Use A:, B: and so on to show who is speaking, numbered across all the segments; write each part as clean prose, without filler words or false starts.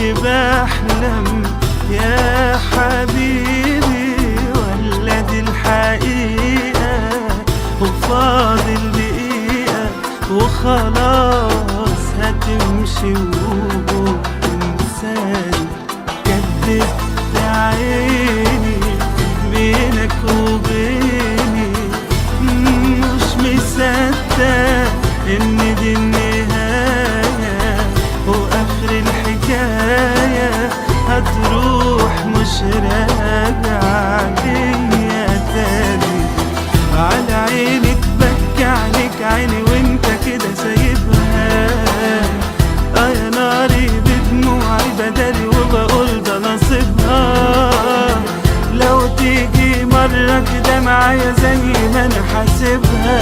A: بحلم يا حبيبي ولا دي الحقيقة وفاضل دقيقة وخلاص هتمشي وتنساني. كدبت عيني بينك وبيني مش مصدق ان دي النهاية واخر الحكاية هتروح مش راجعة ليا تاني. على عينك بكي عليك عيني وانت كده سايبها يا ناري بدموعي بدالي وبقول ده نصيبها. لو تيجي مرة كده معايا زي ما انا حاسبها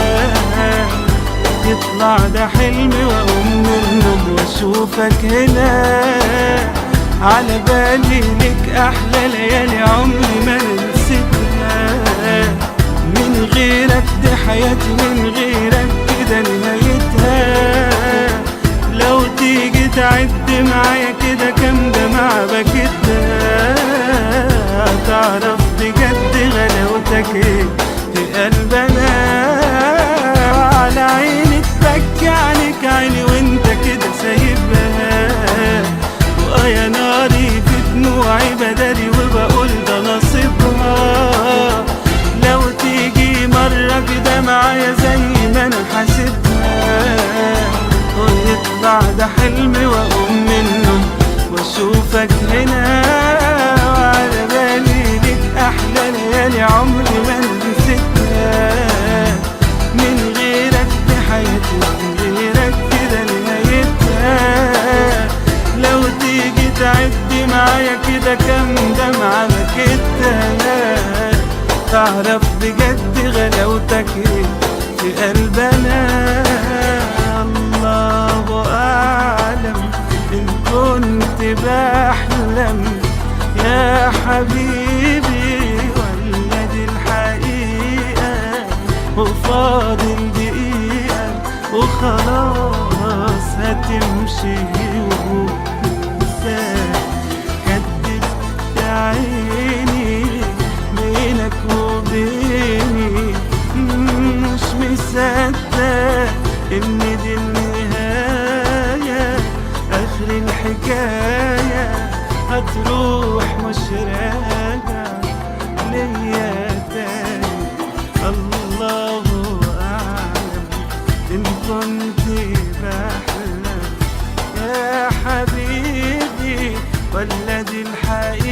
A: يطلع ده حلمي واقوم من النوم واشوفك هنا. على بالي لك احلى ليالي عمري ما نسيتها. من غيرك دي حياتي من غيرك كده نهايتها. لو تيجي تعد معايا كده كام دمعة بكتها هتعرف بجد غلاوتك ايه في قلبنا. على عيني تبكي عليك عيني وانت كده سايبها ويا ناري في دموعي بدالي وبقول ده نصيبها. لو تيجي مرة كده معايا زي ما انا حاسبها ويطلع ده حلمي واقوم منه واشوفك هنا. وعلى بالي ليك احلى ليالي عمري ما نسيتها. من غيرك دي حياتي من غيرك كده نهايتها. لو تيجي تعدي معايا كده كام دمعة بكتها تعرف بجد غلاوتك ايه في قلبنا. الله أعلم إن كنت بحلم يا حبيبي ولا دي الحقيقة وفاضل دقيقة وخلاص هتمشي وتنساك. كدبت عيني بينك وبيني مش مصدق ان دي النهاية اخر الحكاية هتروح مش راجعة ليا تاني. الله اعلم ان كنت بحلم يا حبيبي ولا دي الحقيقة